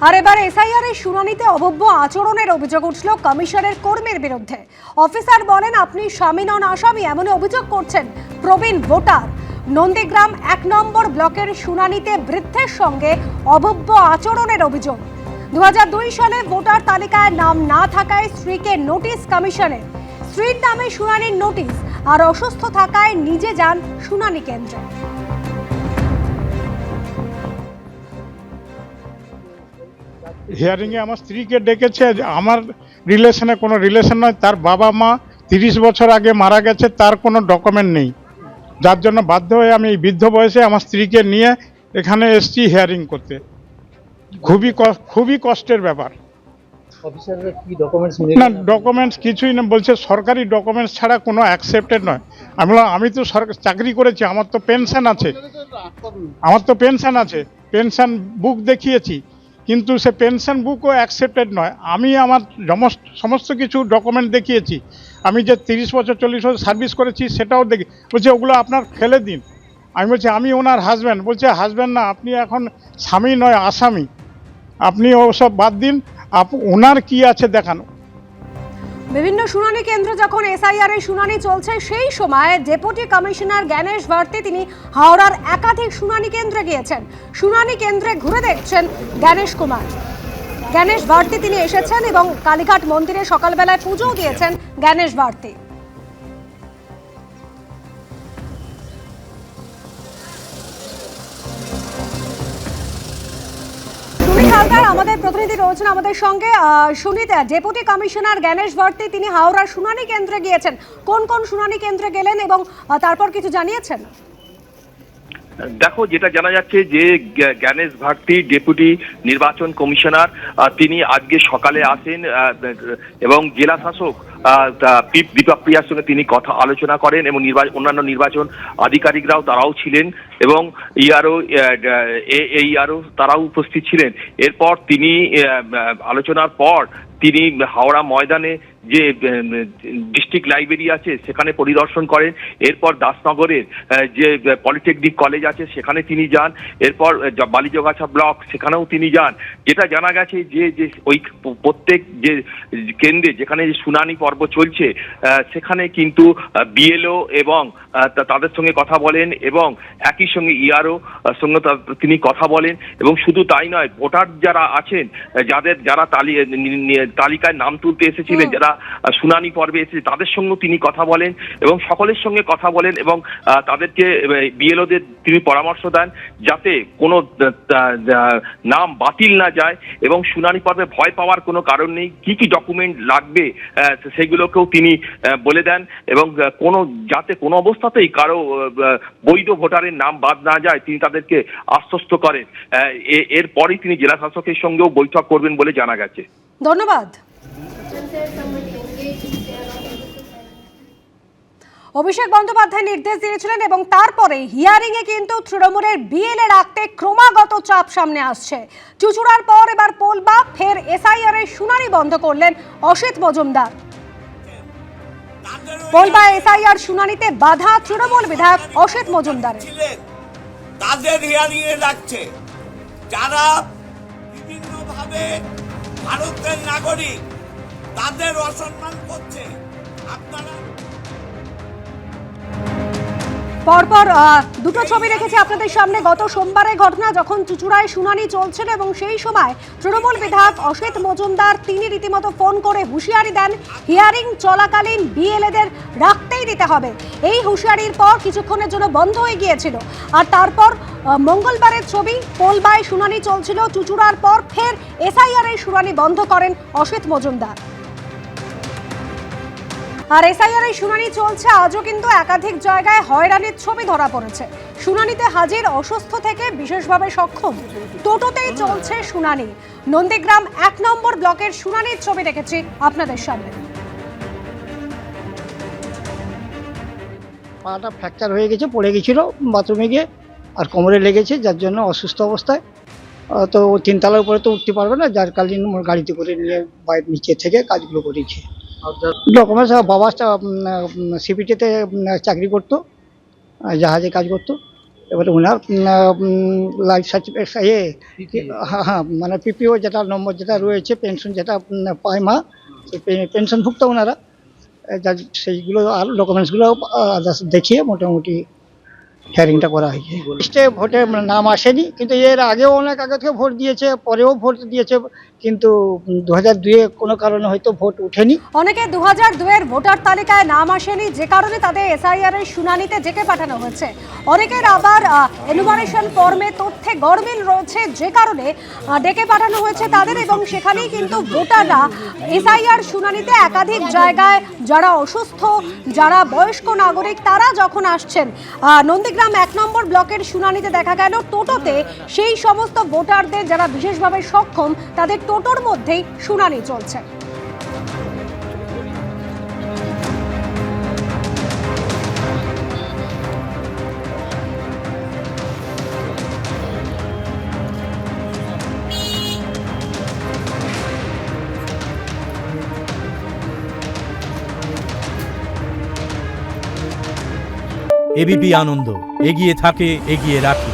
আর এবার এসআইআর এর শুনানিতে অভব্য আচরণের অভিযোগ উঠল কমিশনের কর্মীর বিরুদ্ধে। অফিসার বলেন, আপনি স্বামী নন আসামি, এমন অভিযোগ করছেন প্রবীণ ভোটার। নন্দীগ্রাম ১ নম্বর ব্লকের শুনানিতে বৃদ্ধের সঙ্গে অভব্য আচরণের অভিযোগ। ২০০২ সালে ভোটার তালিকায় নাম না থাকায় স্ত্রীকে নোটিশ কমিশনের। স্ত্রীর নামে শুনানির নোটিশ, আর অসুস্থ থাকায় নিজে যান শুনানি কেন্দ্রে। হিয়ারিংয়ে আমার স্ত্রীকে ডেকেছে। আমার রিলেশনে কোনো রিলেশন নয়, তার বাবা মা 30 বছর আগে মারা গেছে, তার কোনো ডকুমেন্ট নেই, যার জন্য বাধ্য হয়ে আমি এই বৃদ্ধ বয়সে আমার স্ত্রীকে নিয়ে এখানে এসেছি হিয়ারিং করতে। খুবই কষ্টের ব্যাপার। না, ডকুমেন্টস কিছুই না, বলছে সরকারি ডকুমেন্টস ছাড়া কোনো অ্যাকসেপ্টেড নয়। আমি তো চাকরি করেছি, আমার তো পেনশন আছে, পেনশন বুক দেখিয়েছি, কিন্তু সে পেনশন বুকও অ্যাকসেপ্টেড নয়। আমি আমার সমস্ত কিছু ডকুমেন্ট দেখিয়েছি, আমি যে 30 বছর 40 বছর সার্ভিস করেছি সেটাও দেখি। বলছে ওগুলো আপনার ফেলে দিন। আমি বলছি আমি ওনার হাজব্যান্ড। বলছে হাজব্যান্ড না, আপনি এখন স্বামী নয় আসামি, আপনি ওসব বাদ দিন, ওনার কি আছে দেখানো। বিভিন্ন শুনানি কেন্দ্রে যখন এসআইআর এর শুনানি চলছে, সেই সময় ডেপুটি কমিশনার জ্ঞানেশ ভারতী তিনি হাওড়ার একাধিক শুনানি কেন্দ্রে গিয়েছেন। শুনানি কেন্দ্রে ঘুরে দেখছেন জ্ঞানেশ ভারতী তিনি এসেছেন এবং কালীঘাট মন্দিরে সকালবেলায় পুজো দিয়েছেন জ্ঞানেশ ভারতী। আমাদের প্রতিনিধি রয়েছেন আমাদের সঙ্গে। সুনীতা, ডেপুটি কমিশনার জ্ঞানেশ ভারতী তিনি হাওড়ার শুনানি কেন্দ্রে গিয়েছেন, কোন কোন শুনানি কেন্দ্রে গেলেন এবং তারপর কিছু জানিয়েছেন? দেখো, যেটা জানা যাচ্ছে যে জ্ঞানেশ ভারতী ডেপুটি নির্বাচন কমিশনার, তিনি আজকে সকালে আসেন এবং জেলা শাসক দীপক প্রিয়ার সঙ্গে তিনি আলোচনা করেন এবং অন্যান্য নির্বাচন আধিকারিকরাও তারাও ছিলেন এবং ইআরও তারাও উপস্থিত ছিলেন। এরপর তিনি আলোচনার পর তিনি হাওড়া ময়দানে যে ডিস্ট্রিক্ট লাইব্রেরি আছে সেখানে পরিদর্শন করেন। এরপর দাসনগরের যে পলিটেকনিক কলেজ আছে সেখানে তিনি যান। এরপর বালিজগাছা ব্লক সেখানেও তিনি যান। যেটা জানা গেছে যে ওই প্রত্যেক যে কেন্দ্রে যেখানে শুনানি পর্ব চলছে সেখানে কিন্তু বিএলও এবং তাদের সঙ্গে কথা বলেন এবং একই সঙ্গে ইআরও সঙ্গে তিনি কথা বলেন। এবং শুধু তাই নয়, ভোটার যারা আছেন, যারা তালিকায় নাম তুলতে এসেছিলেন, যারা শুনানি পর্বে এসেছে, তাদের সঙ্গেও তিনি কথা বলেন এবং সকলের সঙ্গে কথা বলেন এবং তাদেরকে বিএলওদের তিনি পরামর্শ দেন যাতে কোনো নাম বাতিল না যায় এবং শুনানি পর্বে ভয় পাওয়ার কোনো কারণ নেই। কি কি ডকুমেন্ট লাগবে সেগুলোকেও তিনি বলে দেন এবং যাতে কোনো অবস্থাতেই কারো বৈধ ভোটারের নাম বাদ না যায় তিনি তাদেরকে আশ্বস্ত করেন। এরপরই তিনি জেলা শাসকের সঙ্গেও বৈঠক করবেন বলে জানা গেছে। ধন্যবাদ। অভিষেক বন্দ্যোপাধ্যায় নির্দেশ দিয়েছিলেন এবং তারপরে হিয়ারিং এ কিন্তু তৃণমূলের বিএলএ রাখতে ক্রমাগত চাপ সামনে আসছে। চুচুড়ার পর এবার পোলবা, ফের এসআইআর এর শুনানি বন্ধ করলেন অসিত মজুমদার। পোলবা এসআইআর শুনানিতে বাধা তৃণমূল বিধায়ক অসিত মজুমদারের। তাদের হিয়ারিং এ রাখছে যারা বিভিন্নভাবে ভারতের নাগরিক, তাদের অসম্মান করছে। আপনারা পরপর দুটো ছবি রেখেছি আপনাদের সামনে। গত সোমবারের ঘটনা, যখন চুচুড়ায় শুনানি চলছিল এবং সেই সময় তৃণমূল বিধায়ক অসিত মজুমদার তিনি রীতিমতো ফোন করে হুঁশিয়ারি দেন, হিয়ারিং চলাকালীন বিএলএদের রাখতেই দিতে হবে। এই হুঁশিয়ারির পর কিছুক্ষণের জন্য বন্ধ হয়ে গিয়েছিল। আর তারপর মঙ্গলবারের ছবি, পোলবায় শুনানি চলছিল, চুচুড়ার পর ফের এসআইআর এর শুনানি বন্ধ করেন অসিত মজুমদার। আর এসআইআর এর শুনানি চলছে, আজও কিন্তু একাধিক জায়গায় হয়রানির ছবি ধরা পড়েছে। শুনানিতে হাজির অসুস্থ থেকে বিশেষভাবে সক্ষম টোটোতেই চলছে শুনানি। নন্দীগ্রাম ১ নম্বর ব্লকের শুনানির ছবি রেখেছি আপনাদের সামনে। পাটা ফ্র্যাকচার হয়ে গেছে, পড়ে গেছিল বাথরুমে গিয়ে, আর কোমরে লেগেছে, যার জন্য অসুস্থ অবস্থায়। তো 3 তলার উপরে তো উঠতে পারবে না, যার কালীন গাড়িতে করে নিয়ে বাইরে নিচে থেকে কাজগুলো করেছে। ডকুমেন্টস, বাবা সিপিটিতে চাকরি করতো, জাহাজে কাজ করতো, এবারে ওনার লাইফ সার্টিফিকেট হ্যাঁ মানে পিপিও যেটা নম্বর যেটা রয়েছে, পেনশন যেটা পায় মা, সেই পেনশনভুক্ত ওনারা, সেইগুলো আর ডকুমেন্টসগুলো দেখিয়ে মোটামুটি হিয়ারিংটা করা হয়েছে। লিস্টে ভোটে নাম আসেনি, কিন্তু এর আগেও অনেক আগে থেকে ভোট দিয়েছে, পরেও ভোট দিয়েছে, কিন্তু 2002-এ কোনো কারণে হয়তো ভোট ওঠেনি। অনেকে 2002-এর ভোটার তালিকায় নাম আসেনি, যে কারণে তাদের এসআইআর এর শুনানিতে ডেকে পাঠানো হয়েছে। অনেকের আবার এনুমারেশন ফর্মে তথ্যে গড়মিল রয়েছে, যে কারণে ডেকে পাঠানো হয়েছে তাদের, এবং সেখানেই কিন্তু ভোটাররা এসআইআর শুনানিতে একাধিক জায়গায় যারা অসুস্থ, যারা বয়স্ক নাগরিক, তারা যখন আসছেন নন্দীগ্রাম 1 নম্বর ব্লকের শুনানিতে দেখা গেল টোটোতে সেই সমস্ত ভোটারদের যারা বিশেষভাবে সক্ষম, তাদের টোটোর মধ্যেই শুনানি চলছে। এবিপি আনন্দ, এগিয়ে থাকে, এগিয়ে রাখে।